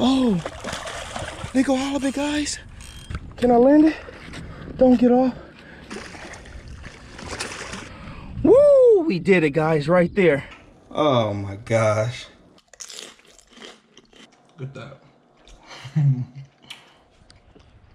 Oh, they go halibut, guys. Can I land it? Don't get off. Woo, we did it, guys, right there. Oh my gosh. Look at that.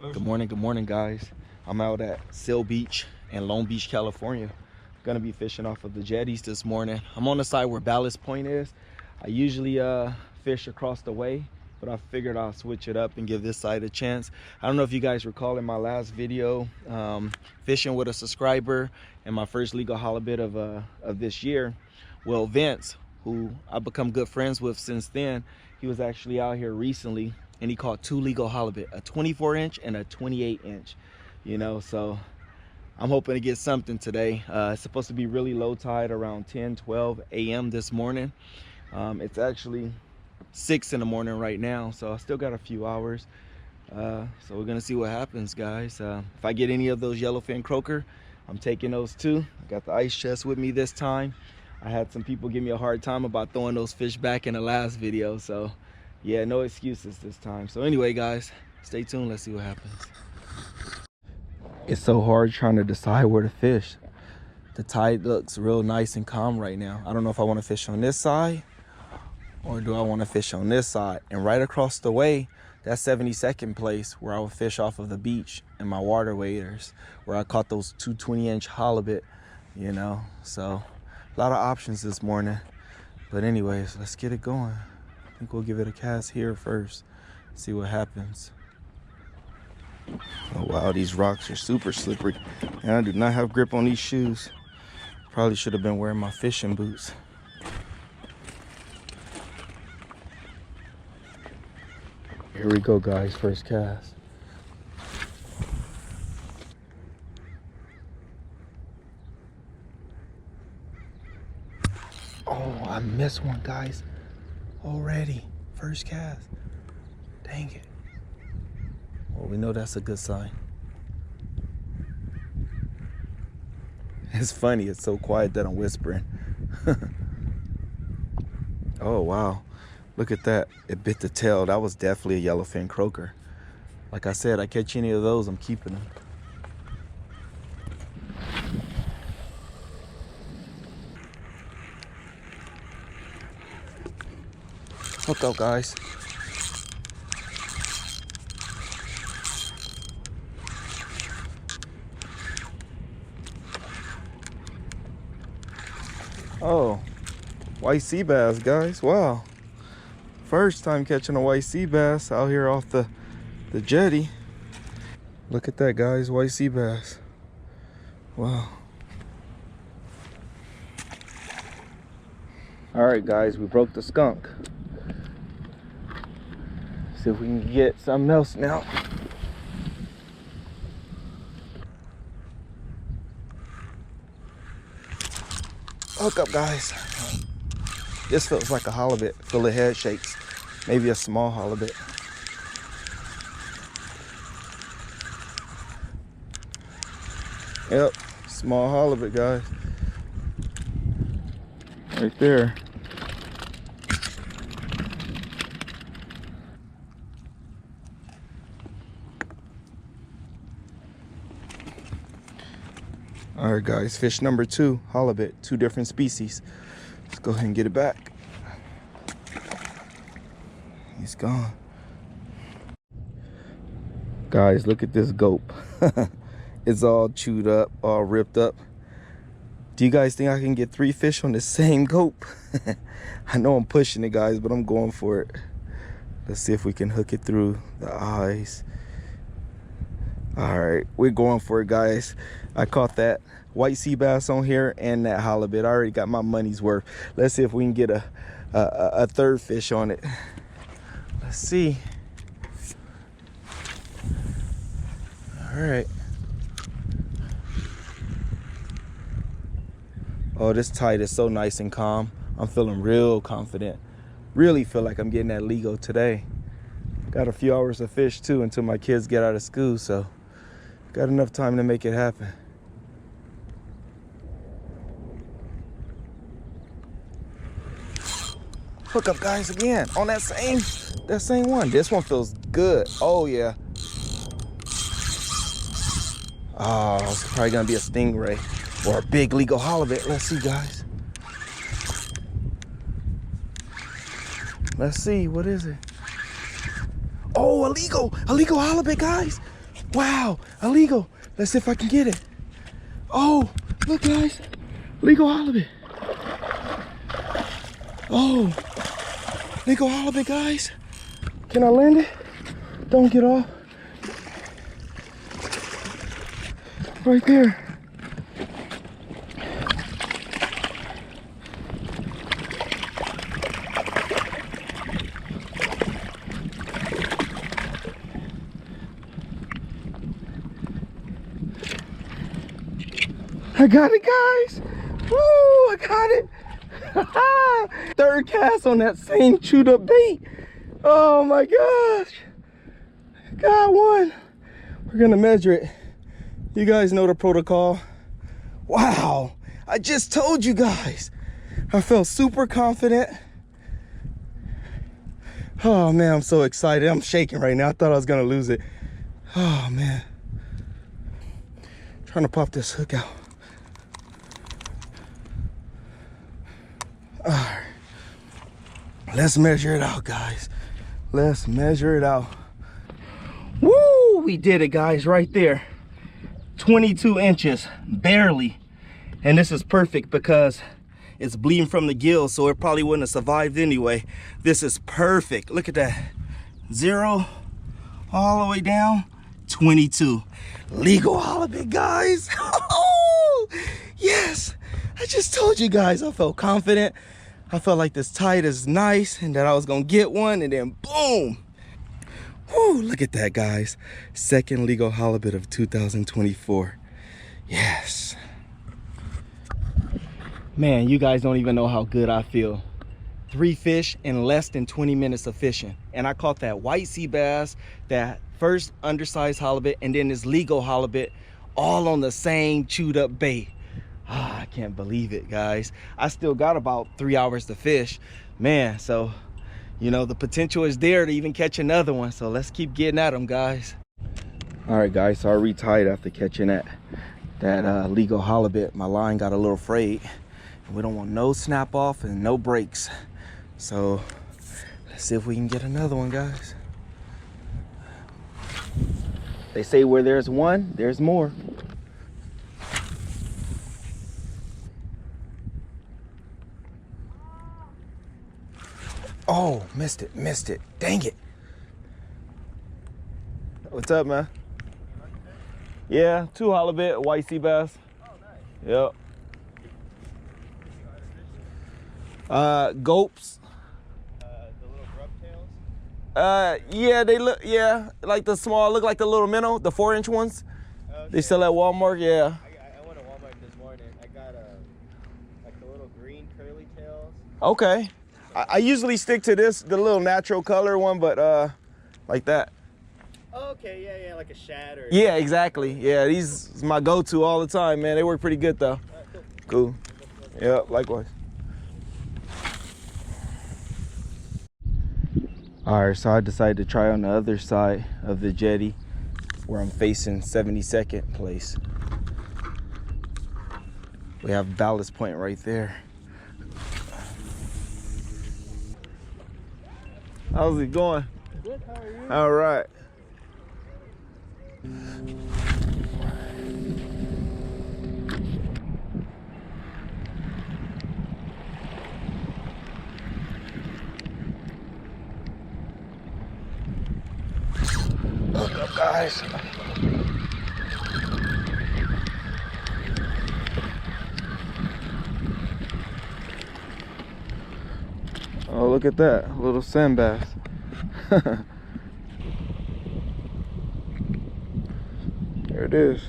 Good morning, guys. I'm out at Seal Beach in Long Beach, California. Gonna be fishing off of the jetties this morning. I'm on the side where Ballast Point is. I usually fish across the way, but I figured I'll switch it up and give this side a chance. I don't know if you guys recall in my last video, fishing with a subscriber and my first legal halibut of this year. Well, Vince, who I've become good friends with since then, he was actually out here recently and he caught 2 legal halibut, a 24-inch and a 28-inch, you know, so I'm hoping to get something today. It's supposed to be really low tide around 10-12 a.m. this morning. It's actually 6 in the morning right now, so I still got a few hours. So we're gonna see what happens, guys. If I get any of those yellowfin croaker, I'm taking those too. I got the ice chest with me this time. I had some people give me a hard time about throwing those fish back in the last video, so yeah, no excuses this time. So anyway, guys, stay tuned. Let's see what happens. It's so hard trying to decide where to fish. The tide looks real nice and calm right now. I don't know if I want to fish on this side or do I want to fish on this side. And right across the way, that's 72nd place where I would fish off of the beach and my water waders, where I caught those 2 20-inch halibut, you know. So a lot of options this morning. But anyways, let's get it going. I think we'll give it a cast here first, see what happens. Oh wow, these rocks are super slippery and I do not have grip on these shoes. Probably should have been wearing my fishing boots. Here we go, guys, first cast. Oh, I missed one, guys, already. First cast. Dang it. Well, we know that's a good sign. It's funny, it's so quiet that I'm whispering. Oh, wow. Look at that. It bit the tail. That was definitely a yellowfin croaker. Like I said, I catch any of those, I'm keeping them. Hook up, guys. Oh, white sea bass, guys. Wow. First time catching a white sea bass out here off the jetty. Look at that, guys, white sea bass. Wow. All right, guys, we broke the skunk. See if we can get something else now. Hook up, guys. This feels like a halibut. Feel the head shakes. Maybe a small halibut. Yep, small halibut, guys. Right there. All right, guys, fish number 2, halibut, 2 different species. Let's go ahead and get it back. He's gone. Guys, look at this gope. It's all chewed up, all ripped up. Do you guys think I can get 3 fish on the same gope? I know I'm pushing it, guys, but I'm going for it. Let's see if we can hook it through the eyes. All right, we're going for it, guys. I caught that white sea bass on here and that halibut. I already got my money's worth. Let's see if we can get a third fish on it. Let's see. All right. Oh, this tide is so nice and calm. I'm feeling real confident. Really feel like I'm getting that legal today. Got a few hours of fish too until my kids get out of school, so got enough time to make it happen. Hook up, guys, again on that same one. This one feels good. Oh yeah. Oh, it's probably gonna be a stingray or a big legal halibut. Let's see, guys. Let's see, what is it? Oh, a legal halibut, guys. Wow, a legal. Let's see if I can get it. Oh, look, guys, legal halibut. Oh, legal halibut, guys. Can I land it? Don't get off. Right there. I got it, guys. Woo, I got it. Third cast on that same chewed up bait. Oh my gosh. Got one. We're gonna measure it. You guys know the protocol. Wow, I just told you guys. I felt super confident. Oh man, I'm so excited. I'm shaking right now. I thought I was gonna lose it. Oh man. Trying to pop this hook out. All right. Let's measure it out, guys. Let's measure it out. Woo, we did it, guys, right there. 22 inches, barely. And this is perfect because it's bleeding from the gills, so it probably wouldn't have survived anyway. This is perfect. Look at that. 0 all the way down, 22. Legal halibut, guys. Oh, yes. I just told you guys, I felt confident. I felt like this tide is nice and that I was gonna get one, and then boom. Woo, look at that, guys. Second legal halibut of 2024. Yes. Man, you guys don't even know how good I feel. 3 fish in less than 20 minutes of fishing. And I caught that white sea bass, that first undersized halibut, and then this legal halibut, all on the same chewed up bait. I can't believe it, guys. I still got about 3 hours to fish. Man, so, you know, the potential is there to even catch another one. So let's keep getting at them, guys. All right, guys, so I retied after catching that legal halibut. My line got a little frayed. We don't want no snap off and no breaks. So let's see if we can get another one, guys. They say where there's one, there's more. Oh, missed it. Dang it. What's up, man? Yeah, 2 halibut, white sea bass. Oh, nice. Yep. Gulps. The little grub tails? Yeah, they look, like the small, look like the little minnow, the 4-inch ones. Okay. They sell at Walmart, yeah. I went to Walmart this morning. I got like the little green curly tails. Okay. I usually stick to the little natural color one, but like that. Oh, okay, yeah, like a shad or... Yeah, exactly. Yeah, these is my go-to all the time, man. They work pretty good, though. Cool. Yeah, likewise. All right, so I decided to try on the other side of the jetty where I'm facing 72nd place. We have Ballast Point right there. How's it going? Good, how are you? All right. Look up, guys. Oh, look at that, a little sand bass. There it is.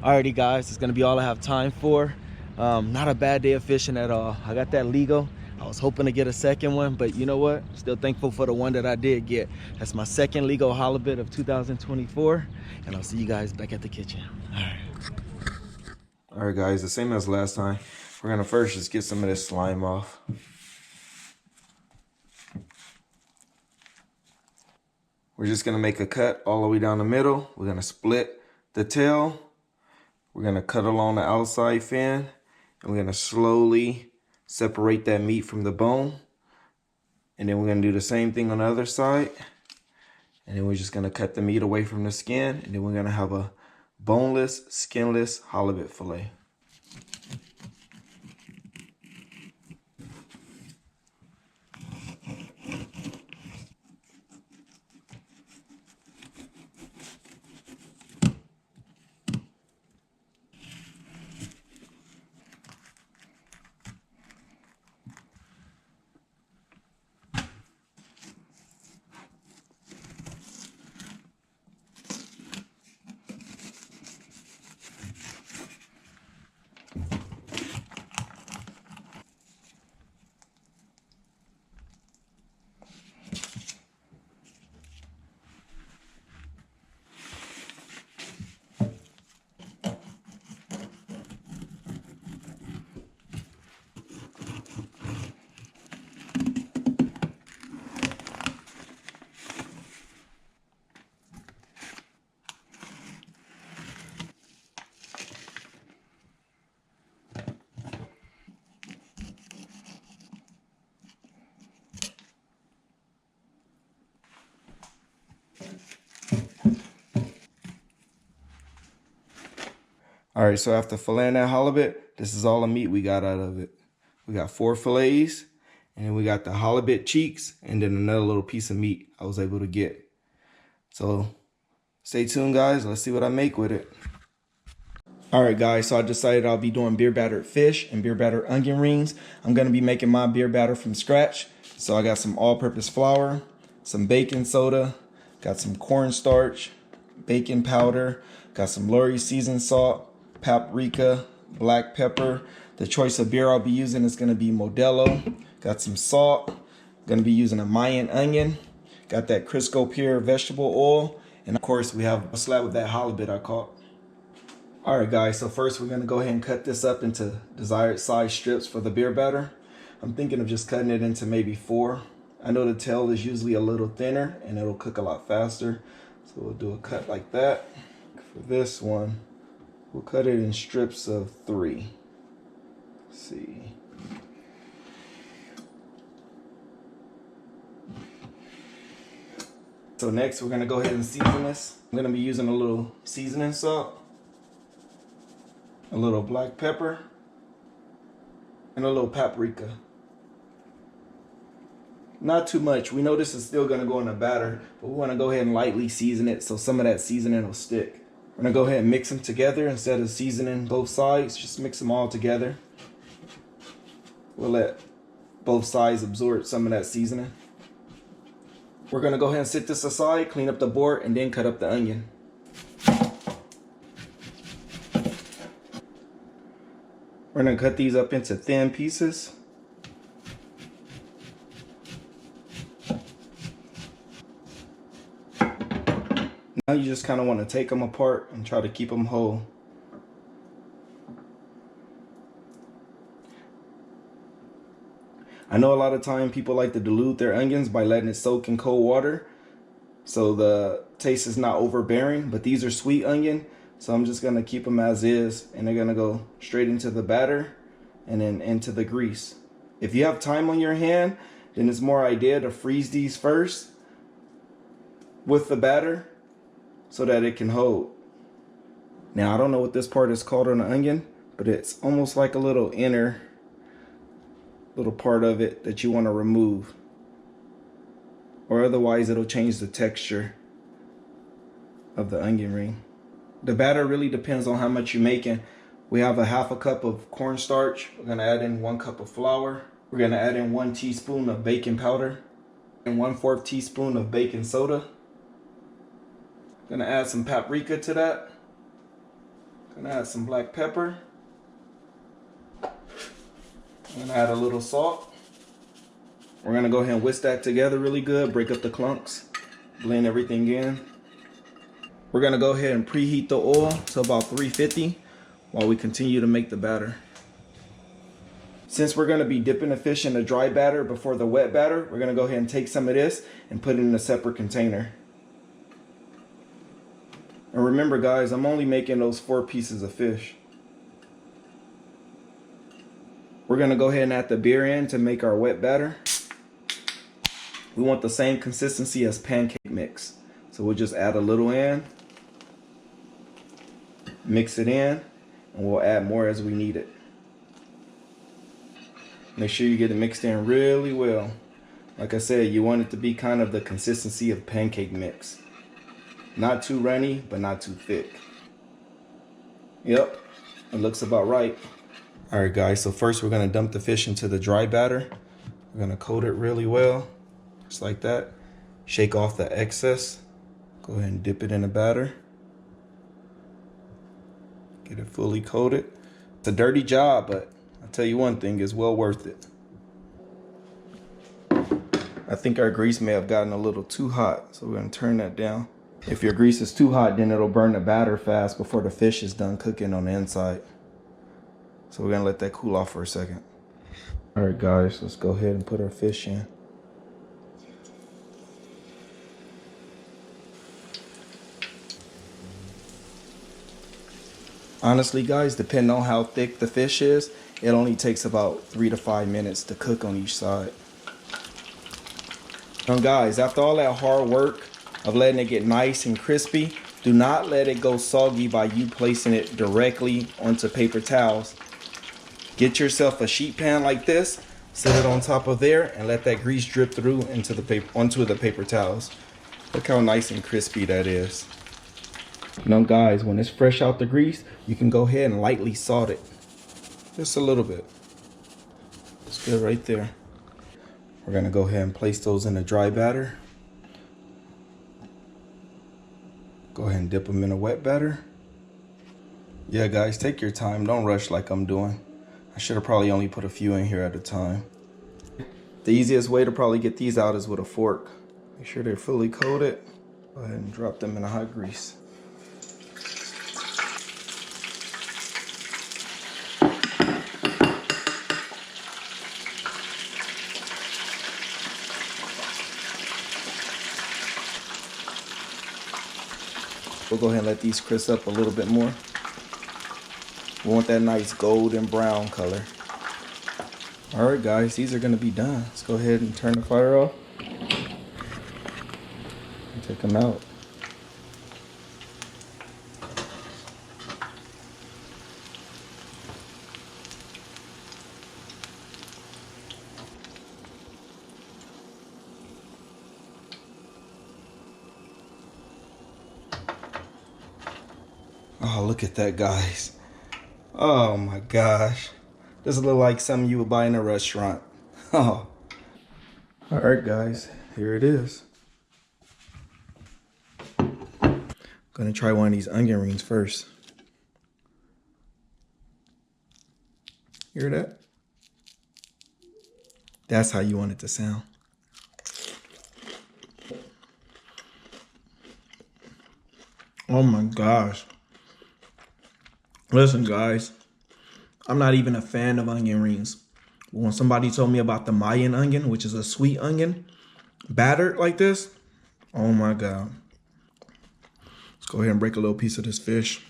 Alrighty, guys, it's gonna be all I have time for. Not a bad day of fishing at all. I got that legal. I was hoping to get a second one, but you know what? Still thankful for the one that I did get. That's my second legal halibut of 2024, and I'll see you guys back at the kitchen. All right, guys, the same as last time. We're gonna first just get some of this slime off. We're just gonna make a cut all the way down the middle. We're gonna split the tail. We're gonna cut along the outside fin, and we're gonna slowly separate that meat from the bone. And then we're gonna do the same thing on the other side. And then we're just gonna cut the meat away from the skin, and then we're gonna have a boneless, skinless halibut fillet. All right, so after filleting that halibut, this is all the meat we got out of it. We got 4 fillets, and then we got the halibut cheeks, and then another little piece of meat I was able to get. So stay tuned, guys. Let's see what I make with it. All right, guys, so I decided I'll be doing beer battered fish and beer battered onion rings. I'm gonna be making my beer batter from scratch. So I got some all-purpose flour, some baking soda, got some cornstarch, baking powder, got some Lorry seasoned salt, paprika, black pepper. The choice of beer I'll be using is gonna be Modelo. Got some salt, gonna be using a Mayan onion. Got that Crisco pure vegetable oil. And of course we have a slab of that halibut I caught. All right, guys, so first we're gonna go ahead and cut this up into desired size strips for the beer batter. I'm thinking of just cutting it into maybe 4. I know the tail is usually a little thinner and it'll cook a lot faster. So we'll do a cut like that. For this one, we'll cut it in strips of 3. Let's see. So next we're gonna go ahead and season this. I'm gonna be using a little seasoning salt, a little black pepper, and a little paprika. Not too much. We know this is still gonna go in the batter, but we wanna go ahead and lightly season it so some of that seasoning will stick. We're gonna go ahead and mix them together instead of seasoning both sides. Just mix them all together. We'll let both sides absorb some of that seasoning. We're gonna go ahead and set this aside, clean up the board, and then cut up the onion. We're gonna cut these up into thin pieces. Now you just kind of want to take them apart and try to keep them whole. I know a lot of time people like to dilute their onions by letting it soak in cold water so the taste is not overbearing, but these are sweet onion, so I'm just gonna keep them as is, and they're gonna go straight into the batter and then into the grease. If you have time on your hand, then it's more idea to freeze these first with the batter so that it can hold. Now I don't know what this part is called on the onion, but it's almost like a little inner little part of it that you want to remove, or otherwise it'll change the texture of the onion ring. The batter really depends on how much you're making. We have a 1/2 cup of cornstarch. We're gonna add in 1 cup of flour. We're gonna add in 1 teaspoon of baking powder and 1/4 teaspoon of baking soda. Gonna add some paprika to that. Gonna add some black pepper. I'm gonna add a little salt. We're gonna go ahead and whisk that together really good, break up the clumps, blend everything in. We're gonna go ahead and preheat the oil to about 350 while we continue to make the batter. Since we're gonna be dipping the fish in the dry batter before the wet batter, we're gonna go ahead and take some of this and put it in a separate container. And remember guys, I'm only making those 4 pieces of fish. We're gonna go ahead and add the beer in to make our wet batter. We want the same consistency as pancake mix. So we'll just add a little in, mix it in, and we'll add more as we need it. Make sure you get it mixed in really well. Like I said, you want it to be kind of the consistency of pancake mix. Not too runny, but not too thick. Yep, it looks about right. All right guys, so first we're gonna dump the fish into the dry batter. We're gonna coat it really well, just like that. Shake off the excess. Go ahead and dip it in the batter. Get it fully coated. It's a dirty job, but I'll tell you one thing, it's well worth it. I think our grease may have gotten a little too hot, so we're gonna turn that down. If your grease is too hot, then it'll burn the batter fast before the fish is done cooking on the inside. So we're gonna let that cool off for a second. All right guys, let's go ahead and put our fish in. Honestly guys, depending on how thick the fish is, it only takes about 3 to 5 minutes to cook on each side. Now guys, after all that hard work of letting it get nice and crispy, do not let it go soggy by you placing it directly onto paper towels. Get yourself a sheet pan like this, set it on top of there, and let that grease drip through into the paper, onto the paper towels. Look how nice and crispy that is. Now guys, when it's fresh out the grease, you can go ahead and lightly salt it. Just a little bit. It's good right there. We're gonna go ahead and place those in the dry batter. Go ahead and dip them in a wet batter. Yeah guys, take your time, don't rush like I'm doing. I should have probably only put a few in here at a time. The easiest way to probably get these out is with a fork. Make sure they're fully coated. Go ahead and drop them in the hot grease. We'll go ahead and let these crisp up a little bit more. We want that nice golden brown color. All right guys, these are gonna be done. Let's go ahead and turn the fire off and take them out. Oh, look at that, guys. Oh my gosh. This look like something you would buy in a restaurant. Oh. All right, guys, here it is. Gonna try one of these onion rings first. Hear that? That's how you want it to sound. Oh my gosh. Listen, guys, I'm not even a fan of onion rings. When somebody told me about the Mayan onion, which is a sweet onion, battered like this, oh my God. Let's go ahead and break a little piece of this fish.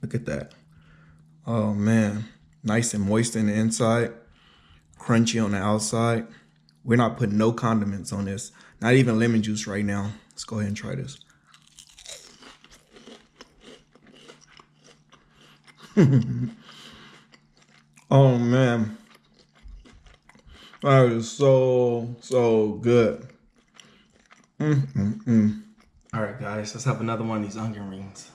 Look at that. Oh man, nice and moist in the inside, crunchy on the outside. We're not putting no condiments on this, not even lemon juice right now. Let's go ahead and try this. Oh man, that is so good. All right guys, let's have another one of these onion rings.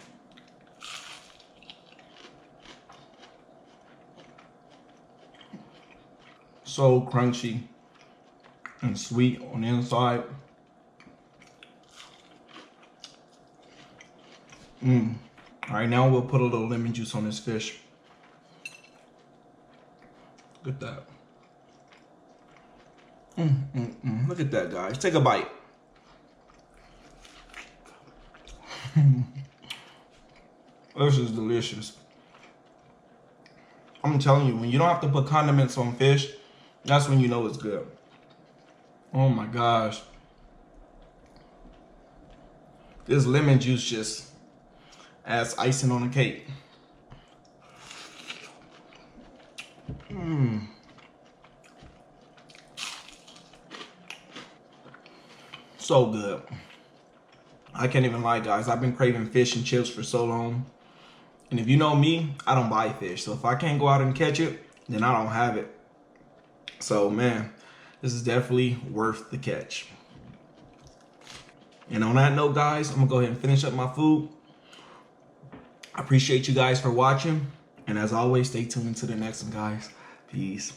So crunchy and sweet on the inside. All right, now we'll put a little lemon juice on this fish. Look at that. Look at that, guys. Take a bite. This is delicious. I'm telling you, when you don't have to put condiments on fish, that's when you know it's good. Oh my gosh. This lemon juice just adds icing on the cake. So good. I can't even lie, guys. I've been craving fish and chips for so long. And if you know me, I don't buy fish. So if I can't go out and catch it, then I don't have it. So man, this is definitely worth the catch. And on that note, guys, I'm gonna go ahead and finish up my food. I appreciate you guys for watching. And as always, stay tuned to the next one, guys. Peace.